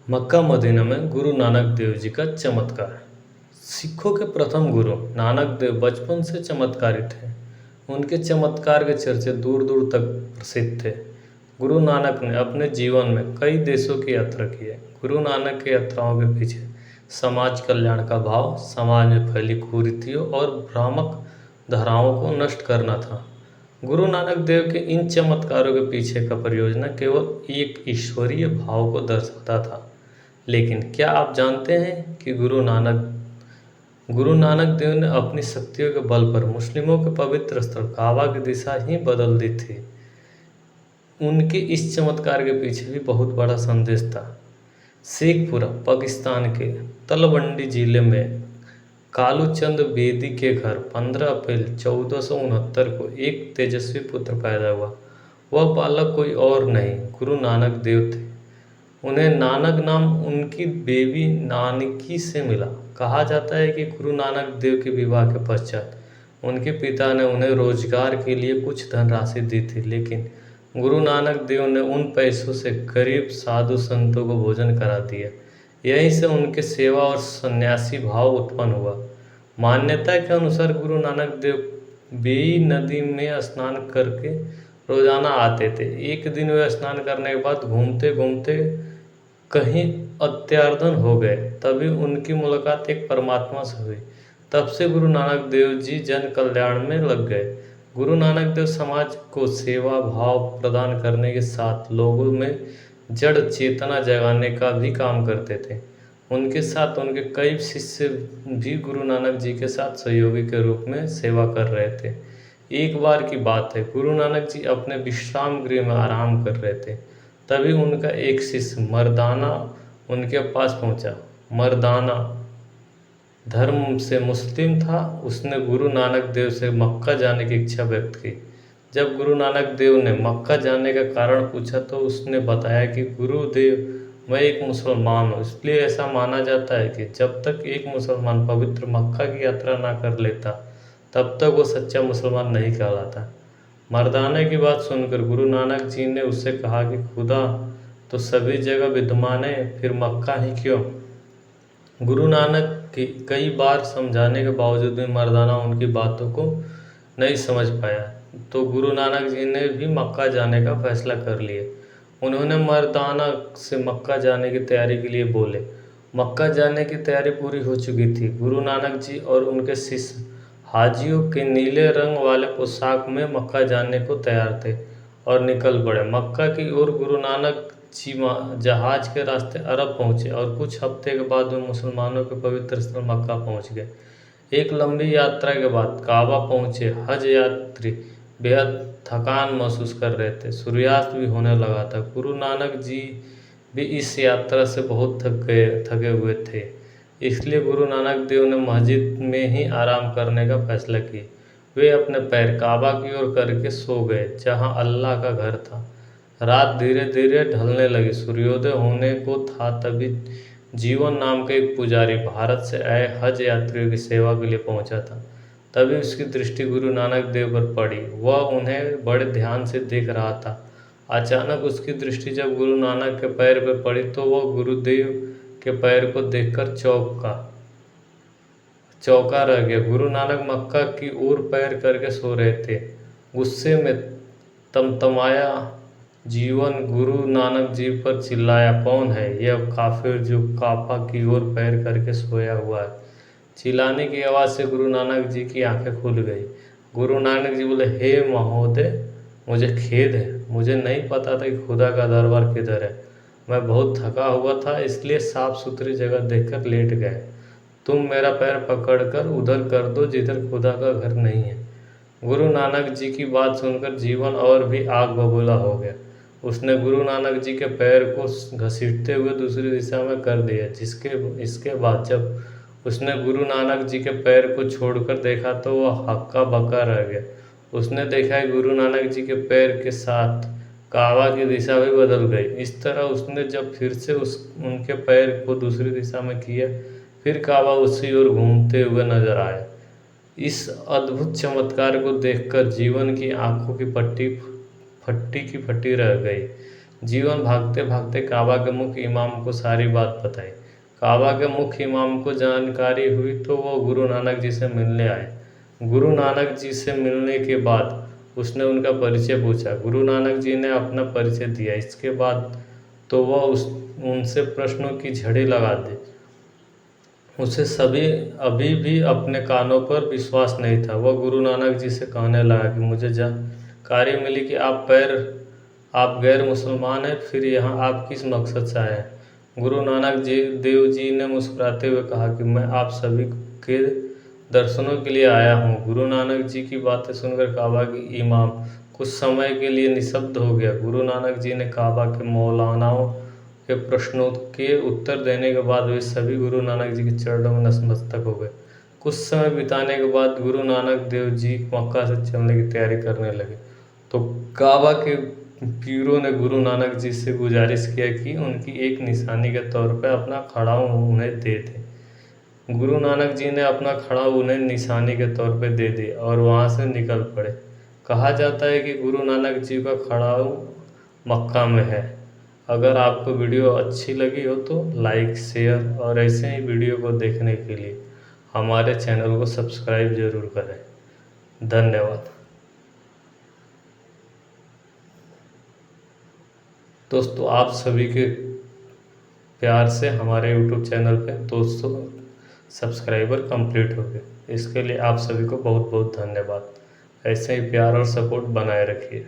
Mecca Medina में गुरु नानक देव जी का चमत्कार। सिखों के प्रथम गुरु नानक देव बचपन से चमत्कारी थे। उनके चमत्कार के चर्चे दूर दूर तक प्रसिद्ध थे। गुरु नानक ने अपने जीवन में कई देशों की यात्रा की है। गुरु नानक की यात्राओं के पीछे समाज कल्याण का भाव, समाज में फैली कुरीतियों और भ्रामक धाराओं को नष्ट करना था। गुरु नानक देव के इन चमत्कारों के पीछे का परियोजना केवल एक ईश्वरीय भाव को दर्शाता था। लेकिन क्या आप जानते हैं कि गुरु नानक देव ने अपनी शक्तियों के बल पर मुस्लिमों के पवित्र स्थल काबा की दिशा ही बदल दी थी। उनके इस चमत्कार के पीछे भी बहुत बड़ा संदेश था। शेखपुरा पाकिस्तान के तलवंडी जिले में कालूचंद बेदी के घर 15 अप्रैल 1469 को एक तेजस्वी पुत्र पैदा हुआ। वह बालक कोई और नहीं, गुरु नानक देव थे। उन्हें नानक नाम उनकी बेबी नानकी से मिला। कहा जाता है कि गुरु नानक देव के विवाह के पश्चात उनके पिता ने उन्हें रोजगार के लिए कुछ धनराशि दी थी, लेकिन गुरु नानक देव ने उन पैसों से गरीब साधु संतों को भोजन करा दिया। यहीं से उनके सेवा और सन्यासी भाव उत्पन्न हुआ। मान्यता के अनुसार गुरु नानक देव बेई नदी में स्नान करके रोजाना आते थे। एक दिन वे स्नान करने के बाद घूमते घूमते कहीं अत्यार्धन हो गए। तभी उनकी मुलाकात एक परमात्मा से हुई। तब से गुरु नानक देव जी जन कल्याण में लग गए। गुरु नानक देव समाज को सेवा भाव प्रदान करने के साथ लोगों में जड़ चेतना जगाने का भी काम करते थे। उनके साथ उनके कई शिष्य भी गुरु नानक जी के साथ सहयोगी के रूप में सेवा कर रहे थे। एक बार की बात है, गुरु नानक जी अपने विश्राम गृह में आराम कर रहे थे। तभी उनका एक शिष्य मर्दाना उनके पास पहुंचा। मर्दाना धर्म से मुस्लिम था। उसने गुरु नानक देव से मक्का जाने की इच्छा व्यक्त की। जब गुरु नानक देव ने मक्का जाने का कारण पूछा तो उसने बताया कि गुरुदेव, मैं एक मुसलमान हूँ, इसलिए ऐसा माना जाता है कि जब तक एक मुसलमान पवित्र मक्का की यात्रा ना कर लेता तब तक वो सच्चा मुसलमान नहीं कहलाता। मर्दाने की बात सुनकर गुरु नानक जी ने उससे कहा कि खुदा तो सभी जगह विद्यमान है, फिर मक्का ही क्यों। गुरु नानक की कई बार समझाने के बावजूद भी मर्दाना उनकी बातों को नहीं समझ पाया, तो गुरु नानक जी ने भी मक्का जाने का फैसला कर लिया। उन्होंने मर्दाना से मक्का जाने की तैयारी के लिए बोले। मक्का जाने की तैयारी पूरी हो चुकी थी। गुरु नानक जी और उनके शिष्य हाजियों के नीले रंग वाले पोशाक में मक्का जाने को तैयार थे और निकल पड़े। मक्का की ओर गुरु नानक जी जहाज के रास्ते अरब पहुंचे और कुछ हफ्ते के बाद वे मुसलमानों के पवित्र स्थल मक्का पहुंच गए। एक लंबी यात्रा के बाद काबा पहुंचे। हज यात्री बेहद थकान महसूस कर रहे थे। सूर्यास्त भी होने लगा था। गुरु नानक जी भी इस यात्रा से बहुत थके हुए थे, इसलिए गुरु नानक देव ने मस्जिद में ही आराम करने का फैसला किया। वे अपने पैर काबा की ओर करके सो गए, जहां अल्लाह का घर था। रात धीरे धीरे ढलने लगी, सूर्योदय होने को था। तभी जीवन नाम का एक पुजारी भारत से आए हज यात्रियों की सेवा के लिए पहुंचा था। तभी उसकी दृष्टि गुरु नानक देव पर पड़ी। वह उन्हें बड़े ध्यान से देख रहा था। अचानक उसकी दृष्टि जब गुरु नानक के पैर पर पड़ी तो वह गुरुदेव के पैर को देखकर चौंका रह गया। गुरु नानक मक्का की ओर पैर करके सो रहे थे। गुस्से में तमतमाया जीवन गुरु नानक जी पर चिल्लाया, कौन है यह काफिर जो काबा की ओर पैर करके सोया हुआ है। चिल्लाने की आवाज़ से गुरु नानक जी की आंखें खुल गई। गुरु नानक जी बोले, हे महोदय, मुझे खेद है। मुझे नहीं पता था कि खुदा का दरबार किधर है। मैं बहुत थका हुआ था, इसलिए साफ सुथरी जगह देखकर लेट गए। तुम मेरा पैर पकड़कर उधर कर दो जिधर खुदा का घर नहीं है। गुरु नानक जी की बात सुनकर जीवन और भी आग बबूला हो गया। उसने गुरु नानक जी के पैर को घसीटते हुए दूसरी दिशा में कर दिया। इसके बाद जब उसने गुरु नानक जी के पैर को छोड़कर देखा तो वह हक्का बक्का रह गया। उसने देखा कि गुरु नानक जी के पैर के साथ काबा की दिशा भी बदल गई। इस तरह उसने जब फिर से उनके पैर को दूसरी दिशा में किया, फिर काबा उसी ओर घूमते हुए नजर आया। इस अद्भुत चमत्कार को देखकर जीवन की आंखों की फट्टी की फट्टी रह गई। जीवन भागते भागते काबा के मुख्य इमाम को सारी बात बताई। काबा के मुख्य इमाम को जानकारी हुई तो वो गुरु नानक जी से मिलने आए। गुरु नानक जी से मिलने के बाद उसने उनका परिचय पूछा। गुरु नानक जी ने अपना परिचय दिया। इसके बाद तो वह उनसे प्रश्नों की झड़ी लगा दी। उसे अभी भी अपने कानों पर विश्वास नहीं था। वह गुरु नानक जी से कहने लगा कि मुझे जानकारी मिली कि आप गैर मुसलमान हैं, फिर यहाँ आप किस मकसद से आए हैं। गुरु नानक देव जी ने मुस्कुराते हुए कहा कि मैं आप सभी के दर्शनों के लिए आया हूँ। गुरु नानक जी की बातें सुनकर काबा के इमाम कुछ समय के लिए निशब्द हो गया। गुरु नानक जी ने काबा के मौलानाओं के प्रश्नों के उत्तर देने के बाद वे सभी गुरु नानक जी के चरणों में नतमस्तक हो गए। कुछ समय बिताने के बाद गुरु नानक देव जी मक्का से चलने की तैयारी करने लगे तो काबा के पीरों ने गुरु नानक जी से गुजारिश किया कि उनकी एक निशानी के तौर पर अपना खड़ाऊ उन्हें दे दें। गुरु नानक जी ने अपना खड़ाऊ उन्हें निशानी के तौर पर दे दिया और वहाँ से निकल पड़े। कहा जाता है कि गुरु नानक जी का खड़ाऊ मक्का में है। अगर आपको वीडियो अच्छी लगी हो तो लाइक, शेयर और ऐसे ही वीडियो को देखने के लिए हमारे चैनल को सब्सक्राइब जरूर करें। धन्यवाद। दोस्तों, आप सभी के प्यार से हमारे YouTube चैनल पे 200 सब्सक्राइबर कंप्लीट हो गए। इसके लिए आप सभी को बहुत बहुत धन्यवाद। ऐसे ही प्यार और सपोर्ट बनाए रखिए।